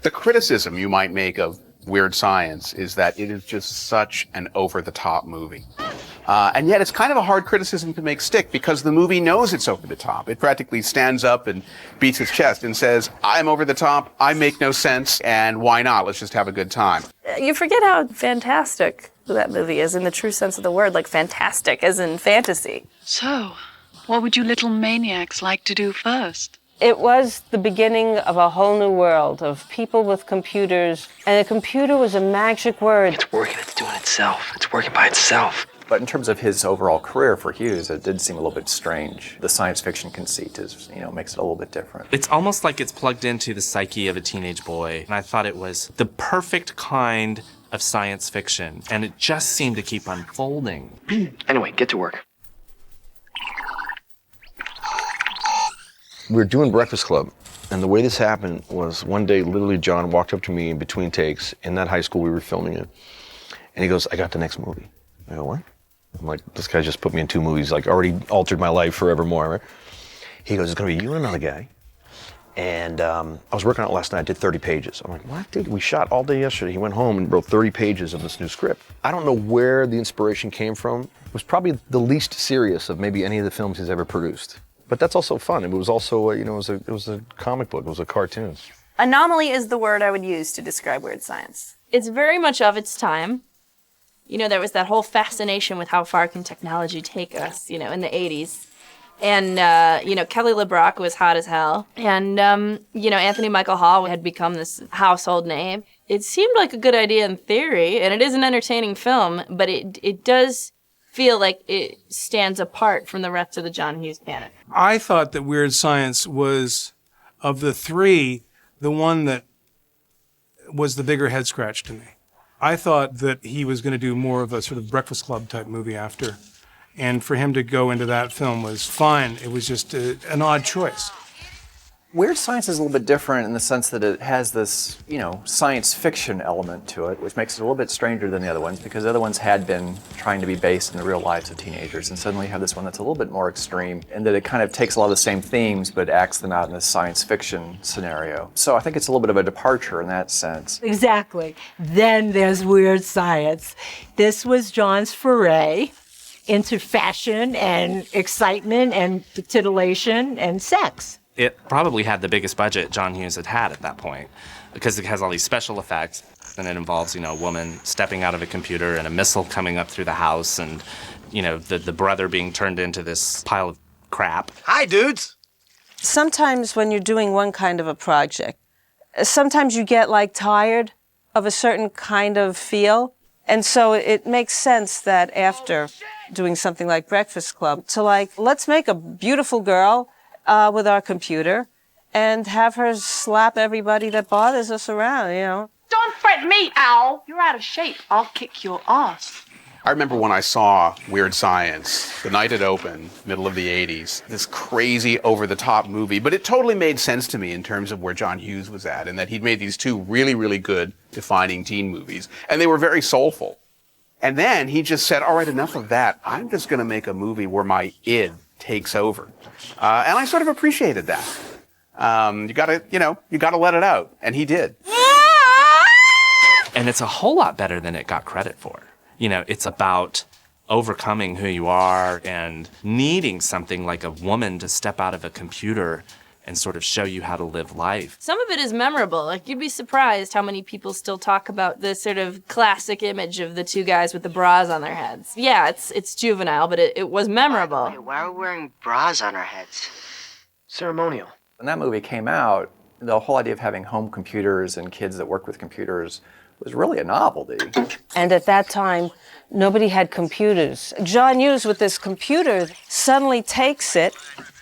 The criticism you might make of Weird Science is that it is just such an over-the-top movie. And yet it's kind of a hard criticism to make stick because the movie knows it's over the top. It practically stands up and beats its chest and says, I'm over the top, I make no sense, and why not? Let's just have a good time. You forget how fantastic that movie is in the true sense of the word, like fantastic as in fantasy. So, what would you little maniacs like to do first? It was the beginning of a whole new world of people with computers, and a computer was a magic word. It's working, it's doing itself. It's working by itself. But in terms of his overall career for Hughes, it did seem a little bit strange. The science fiction conceit is, makes it a little bit different. It's almost like it's plugged into the psyche of a teenage boy. And I thought it was the perfect kind of science fiction. And it just seemed to keep unfolding. Anyway, get to work. We were doing Breakfast Club, and the way this happened was one day, literally, John walked up to me in between takes in that high school we were filming in, and he goes, I got the next movie. I go, what? I'm like, this guy just put me in 2 movies, like already altered my life forevermore, right? He goes, it's gonna be you and another guy. And I was working on it last night, I did 30 pages. I'm like, what, dude? We shot all day yesterday. He went home and wrote 30 pages of this new script. I don't know where the inspiration came from. It was probably the least serious of maybe any of the films he's ever produced. But that's also fun. It was also, it was a comic book, it was a cartoon. Anomaly is the word I would use to describe Weird Science. It's very much of its time. There was that whole fascination with how far can technology take us, in the 80s. And, Kelly LeBrock was hot as hell. And, Anthony Michael Hall had become this household name. It seemed like a good idea in theory, and it is an entertaining film, but it does feel like it stands apart from the rest of the John Hughes canon. I thought that Weird Science was, of the 3, the one that was the bigger head scratch to me. I thought that he was going to do more of a sort of Breakfast Club type movie after. And for him to go into that film was fine. It was just an odd choice. Weird Science is a little bit different in the sense that it has this, science fiction element to it, which makes it a little bit stranger than the other ones, because the other ones had been trying to be based in the real lives of teenagers, and suddenly you have this one that's a little bit more extreme, in that it kind of takes a lot of the same themes, but acts them out in this science fiction scenario. So I think it's a little bit of a departure in that sense. Exactly. Then there's Weird Science. This was John's foray into fashion and excitement and titillation and sex. It probably had the biggest budget John Hughes had at that point, because it has all these special effects, and it involves, a woman stepping out of a computer and a missile coming up through the house, and, the brother being turned into this pile of crap. Hi, dudes! Sometimes when you're doing one kind of a project, sometimes you get, tired of a certain kind of feel, and so it makes sense that after doing something like Breakfast Club, to let's make a beautiful girl with our computer and have her slap everybody that bothers us around, Don't fret me, Al. You're out of shape. I'll kick your ass. I remember when I saw Weird Science, the night it opened, middle of the 80s, this crazy over-the-top movie, but it totally made sense to me in terms of where John Hughes was at, and that he'd made these 2 really, really good defining teen movies, and they were very soulful. And then he just said, all right, enough of that. I'm just going to make a movie where my id takes over. And I sort of appreciated that. You gotta let it out. And he did. And it's a whole lot better than it got credit for. It's about overcoming who you are and needing something like a woman to step out of a computer and sort of show you how to live life. Some of it is memorable. You'd be surprised how many people still talk about the sort of classic image of the 2 guys with the bras on their heads. Yeah, it's juvenile, but it was memorable. Wait, why are we wearing bras on our heads? Ceremonial. When that movie came out, the whole idea of having home computers and kids that work with computers was really a novelty. And at that time, nobody had computers. John Hughes, with this computer, suddenly takes it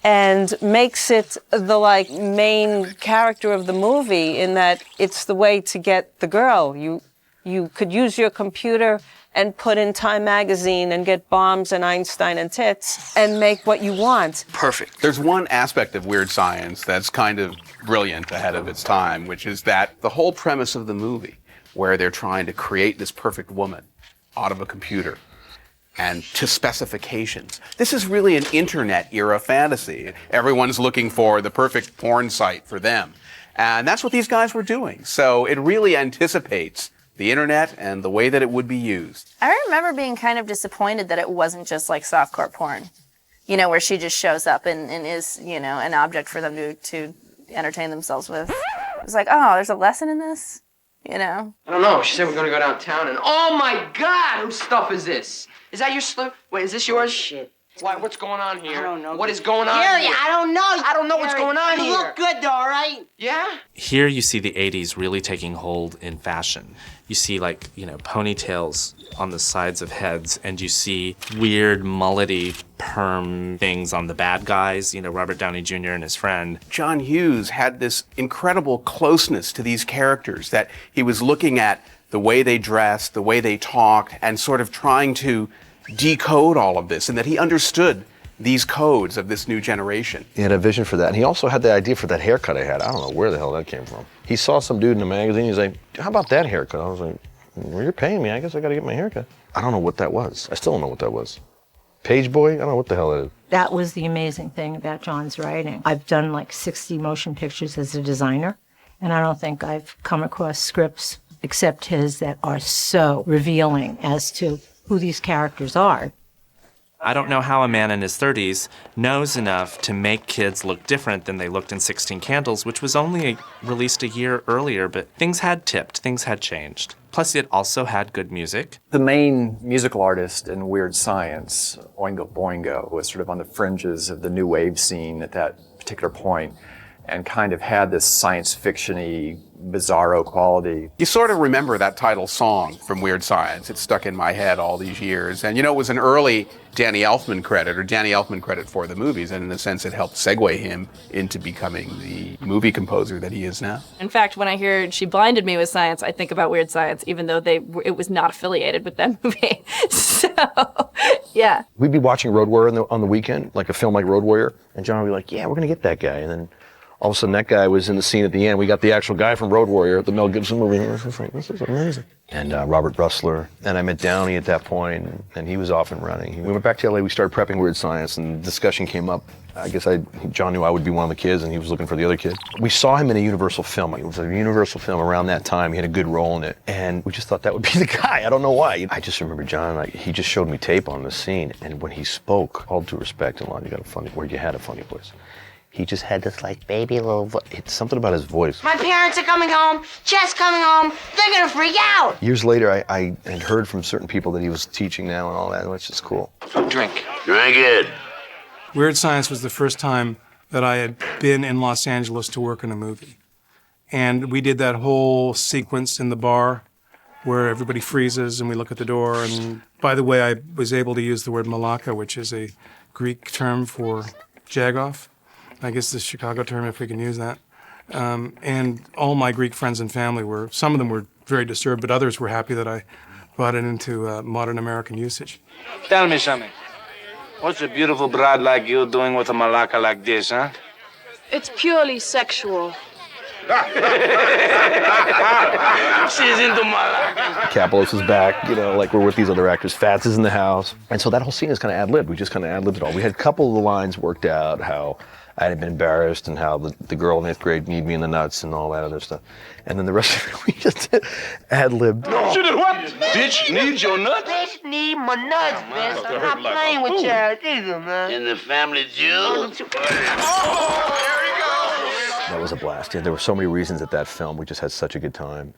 and makes it the main character of the movie, in that it's the way to get the girl. You could use your computer and put in Time magazine and get bombs and Einstein and tits and make what you want. Perfect. There's one aspect of Weird Science that's kind of brilliant ahead of its time, which is that the whole premise of the movie, where they're trying to create this perfect woman out of a computer, and to specifications. This is really an internet era fantasy. Everyone's looking for the perfect porn site for them. And that's what these guys were doing. So it really anticipates the internet and the way that it would be used. I remember being kind of disappointed that it wasn't just like softcore porn, where she just shows up and is, an object for them to entertain themselves with. It was like, oh, there's a lesson in this, I don't know. She said we're gonna go downtown and oh my God, whose stuff is this? Is that your slip? Wait, is this yours? Shit. Why? What's going on here? I don't know. What is going on Gary, here? I don't know. I don't know what's Gary, going on you here. look good though, all right? Yeah? Here you see the 80s really taking hold in fashion. You see ponytails on the sides of heads, and you see weird mullety perm things on the bad guys, Robert Downey Jr. and his friend. John Hughes had this incredible closeness to these characters that he was looking at the way they dressed, the way they talked, and sort of trying to decode all of this, and that he understood these codes of this new generation. He had a vision for that, and he also had the idea for that haircut I had. I don't know where the hell that came from. He saw some dude in a magazine, he's like, how about that haircut? I was like, well, you're paying me, I guess I gotta get my haircut. I don't know what that was. I still don't know what that was. Page boy? I don't know what the hell that is. That was the amazing thing about John's writing. I've done like 60 motion pictures as a designer, and I don't think I've come across scripts except his that are so revealing as to who these characters are. I don't know how a man in his 30s knows enough to make kids look different than they looked in 16 Candles, which was only released a year earlier, but things had tipped, things had changed. Plus, it also had good music. The main musical artist in Weird Science, Oingo Boingo, was sort of on the fringes of the new wave scene at that particular point, and kind of had this science fiction-y, bizarro quality. You sort of remember that title song from Weird Science. It's stuck in my head all these years. And it was an early Danny Elfman credit for the movies, and in a sense it helped segue him into becoming the movie composer that he is now. In fact, when I hear She Blinded Me with Science, I think about Weird Science, even though it was not affiliated with that movie. So, yeah. We'd be watching Road Warrior on the weekend, like a film like Road Warrior, and John would be like, yeah, we're gonna get that guy. And then all of a sudden that guy was in the scene at the end. We got the actual guy from Road Warrior, the Mel Gibson movie. I was like, this is amazing. And Robert Russler. And I met Downey at that point, and he was off and running. We went back to LA, we started prepping Weird Science, and the discussion came up. I guess John knew I would be one of the kids, and he was looking for the other kid. We saw him in a Universal film. It was a Universal film around that time. He had a good role in it. And we just thought that would be the guy. I don't know why. I just remember John, he just showed me tape on the scene, and when he spoke, all due respect, Ilan, you had a funny voice. He just had this baby little voice. It's something about his voice. My parents are coming home. Jeff's coming home. They're gonna freak out. Years later, I had heard from certain people that he was teaching now and all that, which is cool. Drink. Drink it. Weird Science was the first time that I had been in Los Angeles to work in a movie. And we did that whole sequence in the bar where everybody freezes and we look at the door. And by the way, I was able to use the word malaka, which is a Greek term for jagoff. I guess the Chicago term, if we can use that. And all my Greek friends and family some of them were very disturbed, but others were happy that I brought it into modern American usage. Tell me something. What's a beautiful bride like you doing with a malaka like this, huh? It's purely sexual. She's into malaka. Kapelos is back, we're with these other actors. Fats is in the house. And so that whole scene is kind of ad-libbed. We just kind of ad-libbed it all. We had a couple of the lines worked out, how I had been embarrassed and how the girl in 8th grade need me in the nuts and all that other stuff. And then the rest of it, we just ad-libbed. No. She did what? Bitch needs your nuts? Bitch need my nuts, bitch. I'm not playing with you either, man. In the family jewel? That was a blast. Yeah, there were so many reasons at that film. We just had such a good time,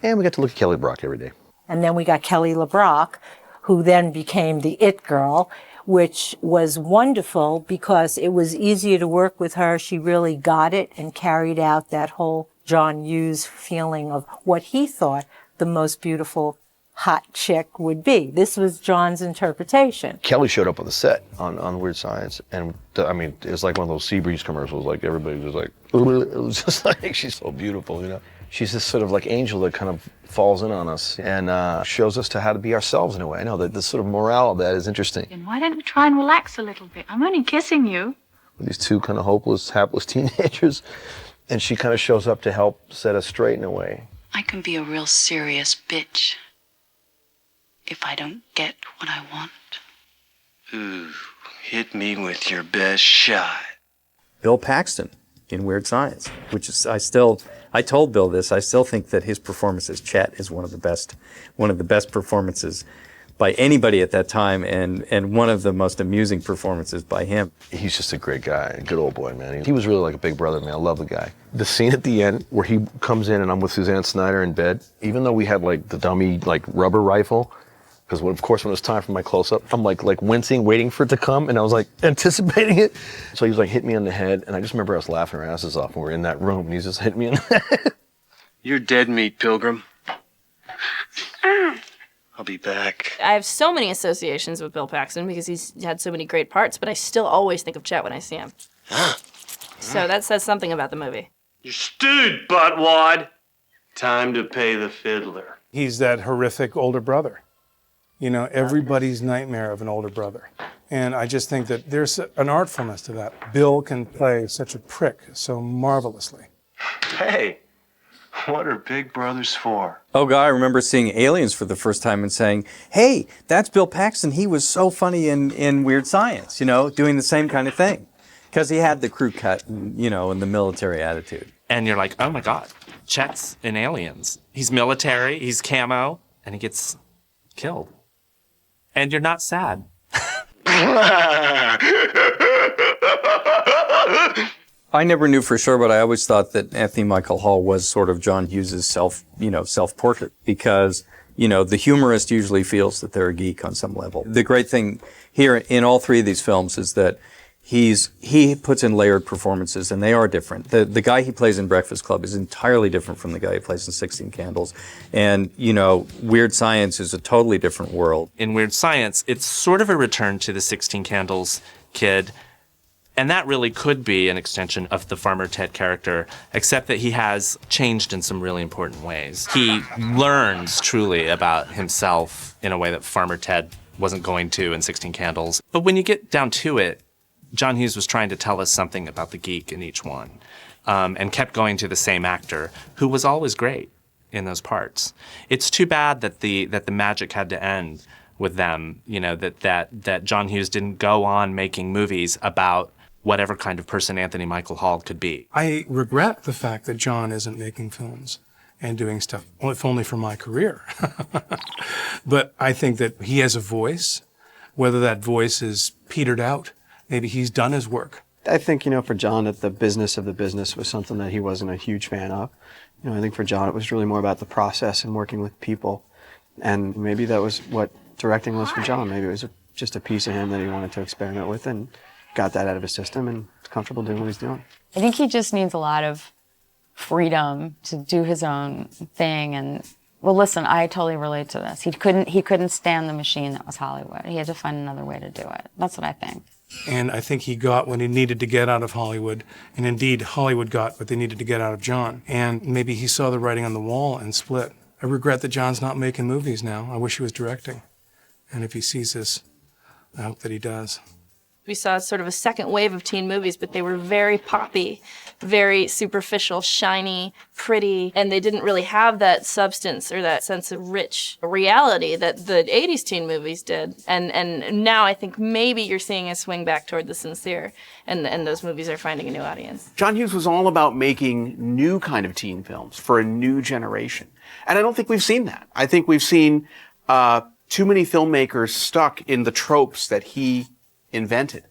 And we got to look at Kelly LeBrock every day. And then we got Kelly LeBrock, who then became the it girl, which was wonderful because it was easier to work with her. She really got it and carried out that whole John Hughes feeling of what he thought the most beautiful hot chick would be. This was John's interpretation. Kelly showed up on the set on Weird Science, and it was like one of those Seabreeze commercials. Like everybody was like, it was just like, she's so beautiful, She's this sort of angel that kind of falls in on us and shows us how to be ourselves in a way. I know that this sort of morale of that is interesting. And why don't we try and relax a little bit? I'm only kissing you. With these two kind of hopeless, hapless teenagers, and she kind of shows up to help set us straight in a way. I can be a real serious bitch if I don't get what I want. Ooh, hit me with your best shot. Bill Paxton in Weird Science, which is I told Bill this. I still think that his performance as Chet is one of the best performances by anybody at that time, and one of the most amusing performances by him. He's just a great guy, a good old boy, man. He was really like a big brother, man. I love the guy. The scene at the end where he comes in and I'm with Suzanne Snyder in bed, even though we had like the dummy like rubber rifle, because of course when it was time for my close-up, I'm like wincing, waiting for it to come, and I was like anticipating it. So he was like hit me on the head, and I just remember us laughing our asses off when we were in that room, and he's just hit me in the head. You're dead meat, Pilgrim. I'll be back. I have so many associations with Bill Paxton because he's had so many great parts, but I still always think of Chet when I see him. So that says something about the movie. You're stewed, buttwad. Time to pay the fiddler. He's that horrific older brother. You know, everybody's nightmare of an older brother. And I just think that there's an artfulness to that. Bill can play such a prick so marvelously. Hey, what are big brothers for? Oh, God, I remember seeing Aliens for the first time and saying, hey, that's Bill Paxton. He was so funny in Weird Science, you know, doing the same kind of thing. Because he had the crew cut, and, you know, and the military attitude. And you're like, oh my God, Chet's in Aliens. He's military, he's camo, and he gets killed. And you're not sad. I never knew for sure, but I always thought that Anthony Michael Hall was sort of John Hughes' self-portrait, because, you know, the humorist usually feels that they're a geek on some level. The great thing here in all three of these films is that he puts in layered performances, and they are different. The guy he plays in Breakfast Club is entirely different from the guy he plays in 16 Candles. And, you know, Weird Science is a totally different world. In Weird Science, it's sort of a return to the 16 Candles kid. And that really could be an extension of the Farmer Ted character, except that he has changed in some really important ways. He learns truly about himself in a way that Farmer Ted wasn't going to in 16 Candles. But when you get down to it, John Hughes was trying to tell us something about the geek in each one, and kept going to the same actor, who was always great in those parts. It's too bad that the magic had to end with them, you know, that John Hughes didn't go on making movies about whatever kind of person Anthony Michael Hall could be. I regret the fact that John isn't making films and doing stuff, well, if only for my career. But I think that he has a voice, whether that voice is petered out. Maybe he's done his work. I think, you know, for John, that the business of the business was something that he wasn't a huge fan of. You know, I think for John, it was really more about the process and working with people. And maybe that was what directing was for John. Maybe it was just a piece of him that he wanted to experiment with and got that out of his system and is comfortable doing what he's doing. I think he just needs a lot of freedom to do his own thing. And, well, listen, I totally relate to this. He couldn't stand the machine that was Hollywood. He had to find another way to do it. That's what I think. And I think he got what he needed to get out of Hollywood. And indeed, Hollywood got what they needed to get out of John. And maybe he saw the writing on the wall and split. I regret that John's not making movies now. I wish he was directing. And if he sees this, I hope that he does. We saw sort of a second wave of teen movies, but they were very poppy, very superficial, shiny, pretty, and they didn't really have that substance or that sense of rich reality that the 80s teen movies did. And now I think maybe you're seeing a swing back toward the sincere, and those movies are finding a new audience. John Hughes was all about making new kind of teen films for a new generation. And I don't think we've seen that. I think we've seen too many filmmakers stuck in the tropes that he invented.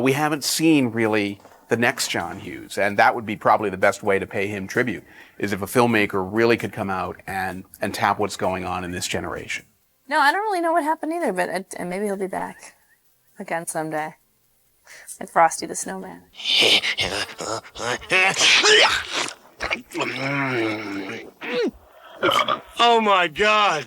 We haven't seen really the next John Hughes, and that would be probably the best way to pay him tribute, is if a filmmaker really could come out and tap what's going on in this generation. No, I don't really know what happened either, but maybe he'll be back again someday. Like Frosty the Snowman. Oh my God!